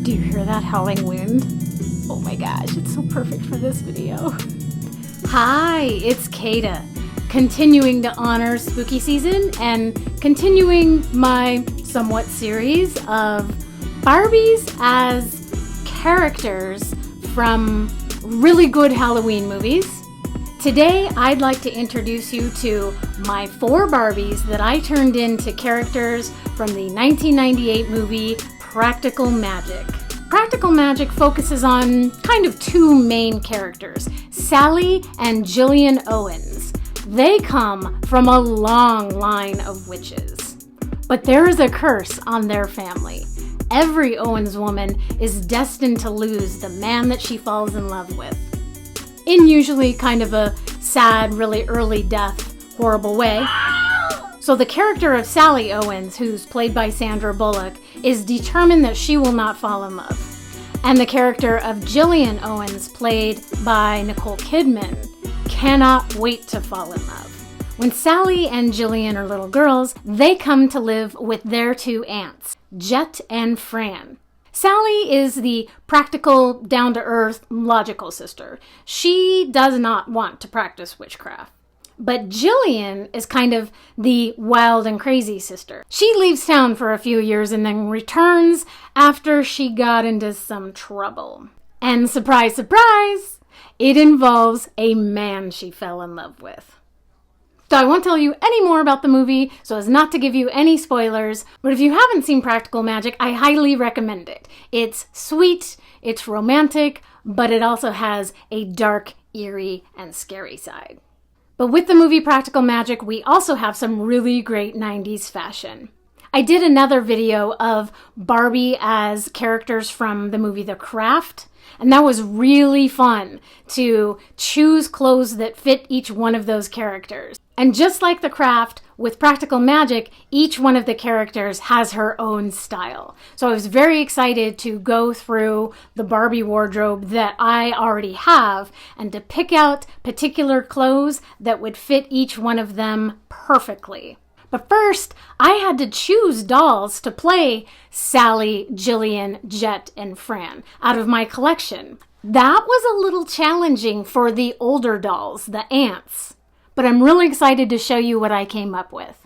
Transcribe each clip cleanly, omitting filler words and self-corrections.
Do you hear that howling wind? Oh my gosh, it's so perfect for this video. Hi, it's Kata, continuing to honor spooky season and continuing my somewhat series of Barbies as characters from really good Halloween movies. Today, I'd like to introduce you to my 4 Barbies that I turned into characters from the 1998 movie Practical Magic. Practical Magic focuses on kind of 2 main characters, Sally and Gillian Owens. They come from a long line of witches. But there is a curse on their family. Every Owens woman is destined to lose the man that she falls in love with. In usually kind of a sad, really early death, horrible way. So the character of Sally Owens, who's played by Sandra Bullock, is determined that she will not fall in love. And the character of Gillian Owens, played by Nicole Kidman, cannot wait to fall in love. When Sally and Gillian are little girls, they come to live with their 2 aunts, Jet and Fran. Sally is the practical, down-to-earth, logical sister. She does not want to practice witchcraft. But Gillian is kind of the wild and crazy sister. She leaves town for a few years and then returns after she got into some trouble. And surprise, surprise, it involves a man she fell in love with. So I won't tell you any more about the movie so as not to give you any spoilers, but if you haven't seen Practical Magic, I highly recommend it. It's sweet, it's romantic, but it also has a dark, eerie, and scary side. But with the movie Practical Magic, we also have some really great 90s fashion. I did another video of Barbie as characters from the movie The Craft, and that was really fun to choose clothes that fit each one of those characters. And just like The Craft, with Practical Magic, each one of the characters has her own style. So I was very excited to go through the Barbie wardrobe that I already have and to pick out particular clothes that would fit each one of them perfectly. But first, I had to choose dolls to play Sally, Gillian, Jet, and Fran out of my collection. That was a little challenging for the older dolls, the aunts. But I'm really excited to show you what I came up with.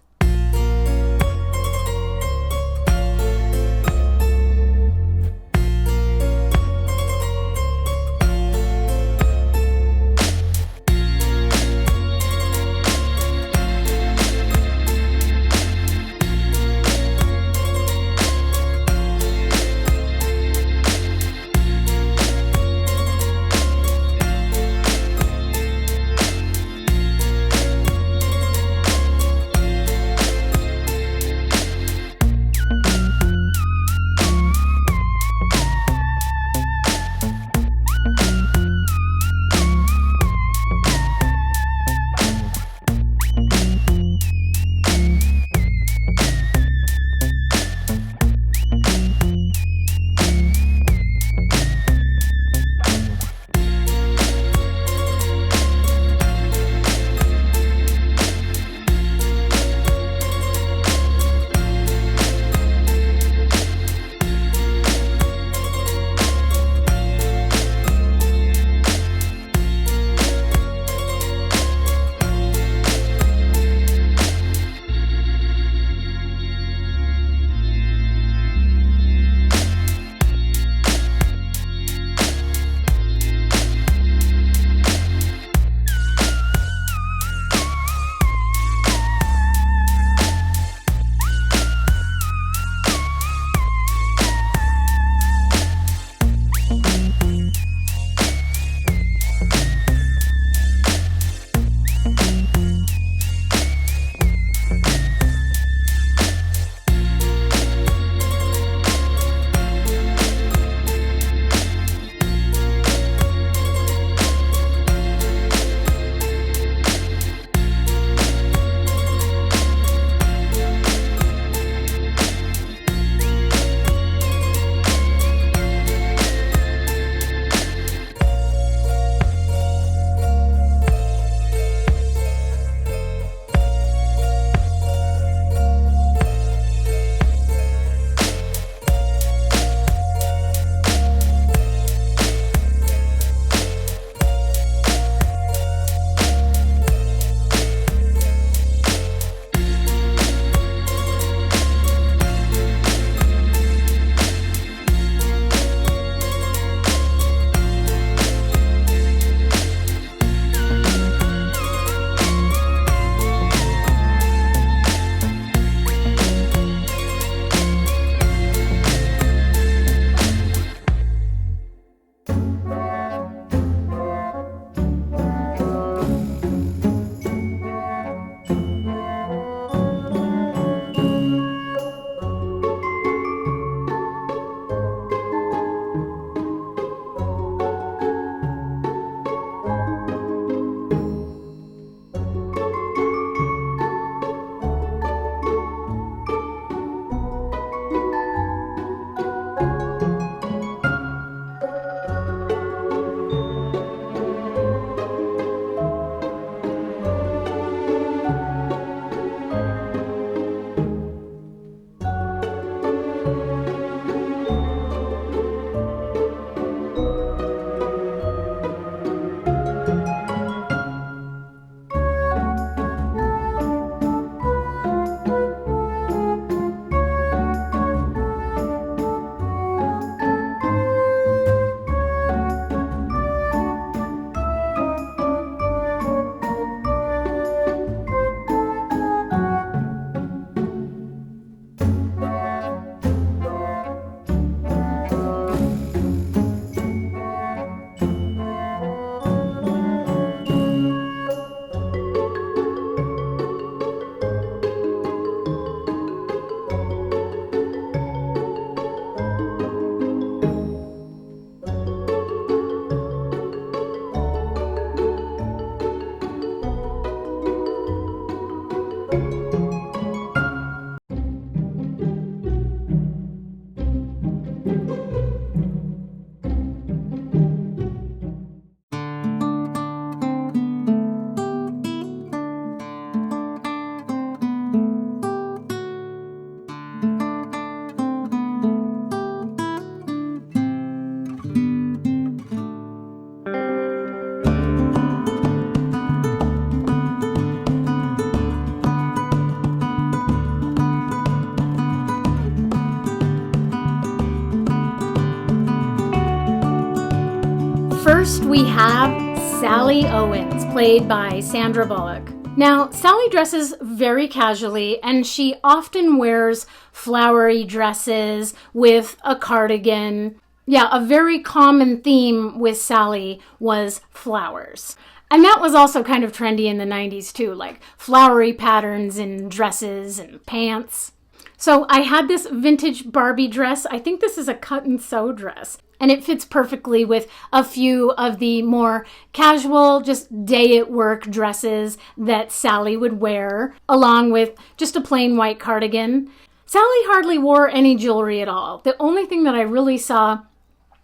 we have Sally Owens, played by Sandra Bullock. Now, Sally dresses very casually, and she often wears flowery dresses with a cardigan. Yeah, a very common theme with Sally was flowers. And that was also kind of trendy in the 90s too, like flowery patterns in dresses and pants. So I had this vintage Barbie dress. I think this is a cut and sew dress. And it fits perfectly with a few of the more casual, just day at work dresses that Sally would wear, along with just a plain white cardigan. Sally hardly wore any jewelry at all. The only thing that I really saw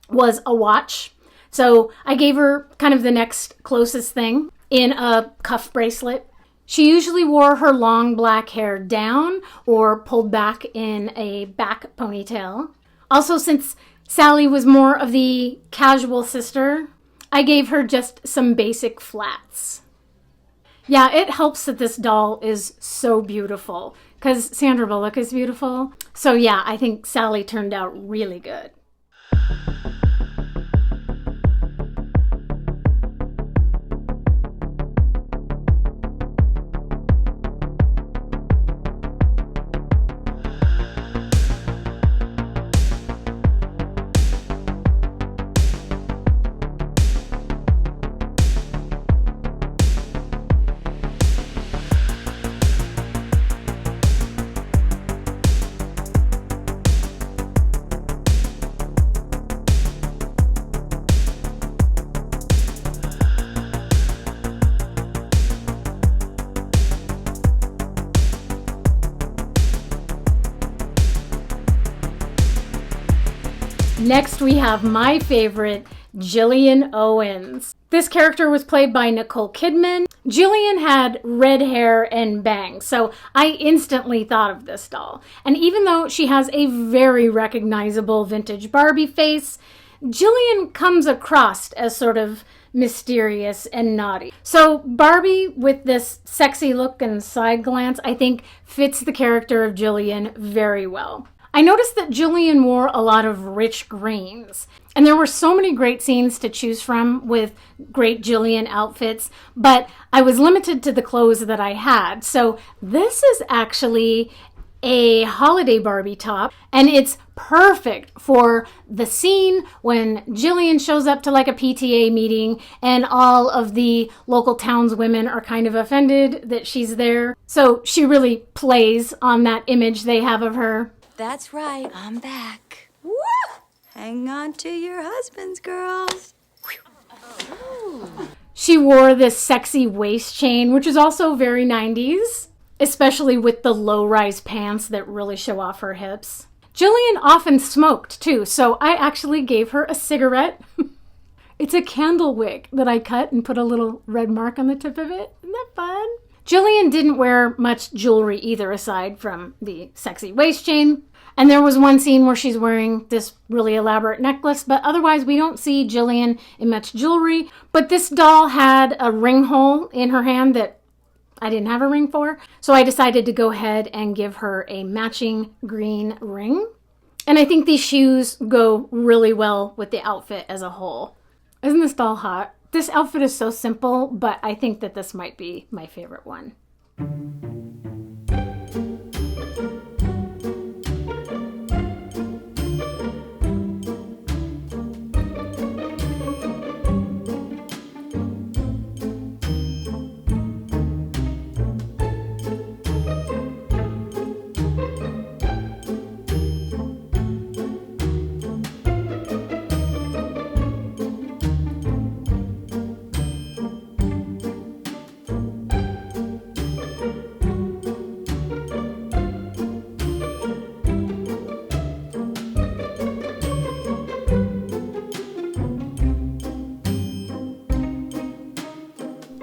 was a watch. So I gave her kind of the next closest thing in a cuff bracelet. She usually wore her long black hair down or pulled back in a back ponytail. Also, since Sally was more of the casual sister, I gave her just some basic flats. Yeah, it helps that this doll is so beautiful because Sandra Bullock is beautiful. So yeah, I think Sally turned out really good. Next, we have my favorite, Gillian Owens. This character was played by Nicole Kidman. Gillian had red hair and bangs, so I instantly thought of this doll. And even though she has a very recognizable vintage Barbie face, Gillian comes across as sort of mysterious and naughty. So Barbie, with this sexy look and side glance, I think fits the character of Gillian very well. I noticed that Gillian wore a lot of rich greens, and there were so many great scenes to choose from with great Gillian outfits, but I was limited to the clothes that I had. So this is actually a holiday Barbie top, and it's perfect for the scene when Gillian shows up to like a PTA meeting and all of the local townswomen are kind of offended that she's there. So she really plays on that image they have of her. That's right, I'm back. Woo! Hang on to your husbands, girls. She wore this sexy waist chain, which is also very 90s, especially with the low-rise pants that really show off her hips. Gillian often smoked, too, so I actually gave her a cigarette. It's a candle wick that I cut and put a little red mark on the tip of it. Isn't that fun? Gillian didn't wear much jewelry either, aside from the sexy waist chain. And there was one scene where she's wearing this really elaborate necklace, but otherwise we don't see Gillian in much jewelry. But this doll had a ring hole in her hand that I didn't have a ring for, so I decided to go ahead and give her a matching green ring. And I think these shoes go really well with the outfit as a whole. Isn't this doll hot? This outfit is so simple, but I think that this might be my favorite one.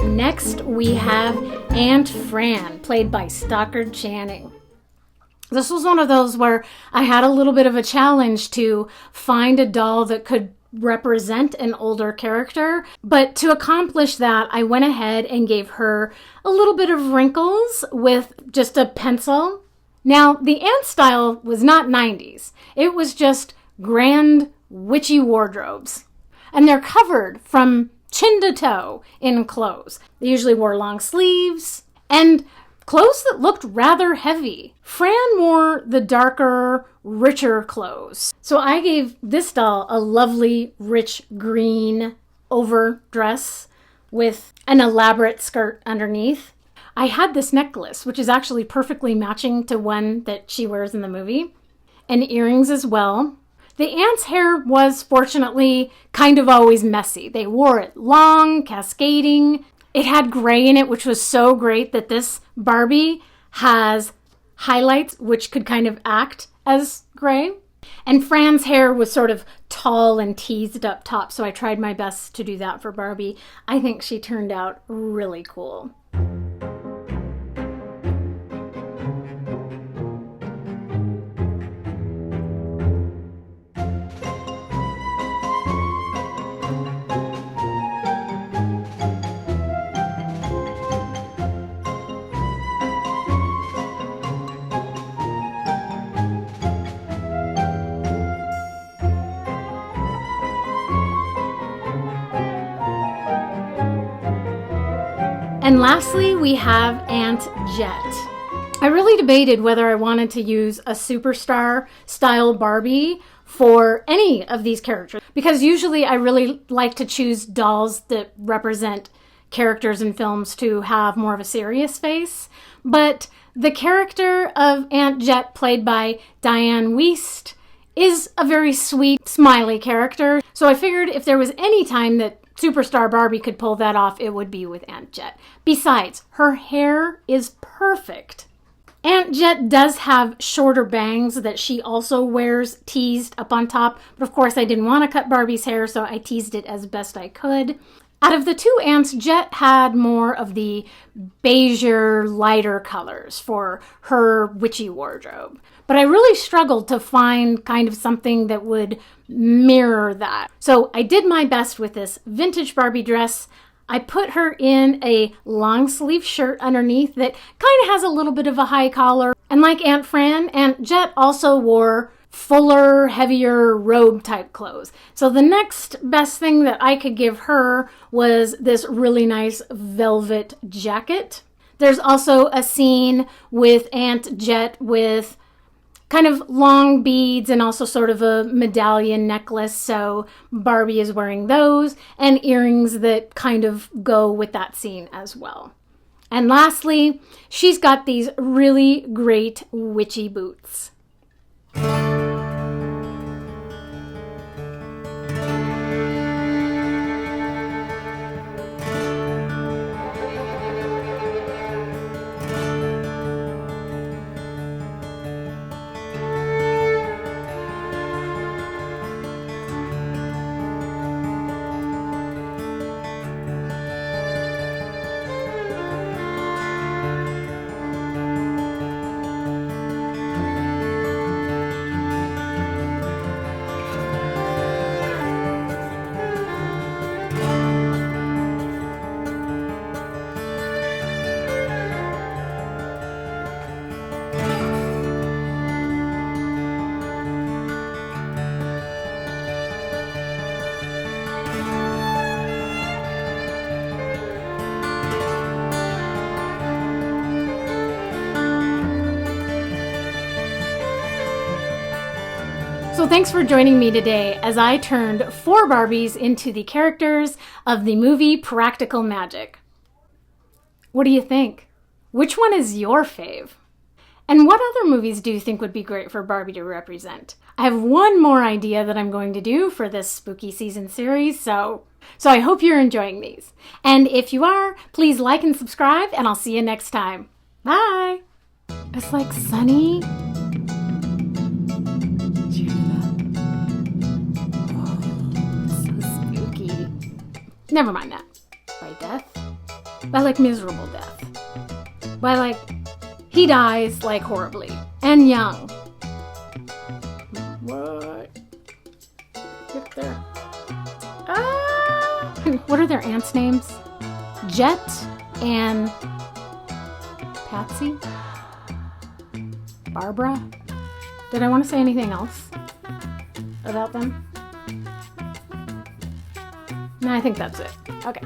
Next, we have Aunt Fran, played by Stockard Channing. This was one of those where I had a little bit of a challenge to find a doll that could represent an older character, but to accomplish that, I went ahead and gave her a little bit of wrinkles with just a pencil. Now, the aunt style was not 90s. It was just grand witchy wardrobes. And they're covered from chin to toe in clothes. They usually wore long sleeves and clothes that looked rather heavy. Fran wore the darker, richer clothes. So I gave this doll a lovely, rich green overdress with an elaborate skirt underneath. I had this necklace, which is actually perfectly matching to one that she wears in the movie, and earrings as well. The aunt's hair was, fortunately, kind of always messy. They wore it long, cascading. It had gray in it, which was so great that this Barbie has highlights which could kind of act as gray. And Fran's hair was sort of tall and teased up top, so I tried my best to do that for Barbie. I think she turned out really cool. And lastly, we have Aunt Jet. I really debated whether I wanted to use a superstar style Barbie for any of these characters, because usually I really like to choose dolls that represent characters in films to have more of a serious face. But the character of Aunt Jet, played by Diane Wiest, is a very sweet, smiley character. So I figured if there was any time that Superstar Barbie could pull that off, it would be with Aunt Jet. Besides, her hair is perfect. Aunt Jet does have shorter bangs that she also wears teased up on top, but of course I didn't want to cut Barbie's hair, so I teased it as best I could. Out of the two aunts, Jet had more of the beigeier, lighter colors for her witchy wardrobe. But I really struggled to find kind of something that would mirror that. So I did my best with this vintage Barbie dress. I put her in a long sleeve shirt underneath that kind of has a little bit of a high collar. And like Aunt Fran, Aunt Jet also wore fuller, heavier robe type clothes. So the next best thing that I could give her was this really nice velvet jacket. There's also a scene with Aunt Jet with kind of long beads and also sort of a medallion necklace. So Barbie is wearing those and earrings that kind of go with that scene as well. And lastly, she's got these really great witchy boots. So thanks for joining me today as I turned 4 Barbies into the characters of the movie Practical Magic. What do you think? Which one is your fave? And what other movies do you think would be great for Barbie to represent? I have one more idea that I'm going to do for this spooky season series, so I hope you're enjoying these. And if you are, please like and subscribe, and I'll see you next time. Bye! It's like sunny. Never mind that. By death? By like miserable death. By like he dies like horribly. And young. What? Get there. Ah! What are their aunts' names? Jet and Patsy? Barbara? Did I want to say anything else about them? No, I think that's it. Okay.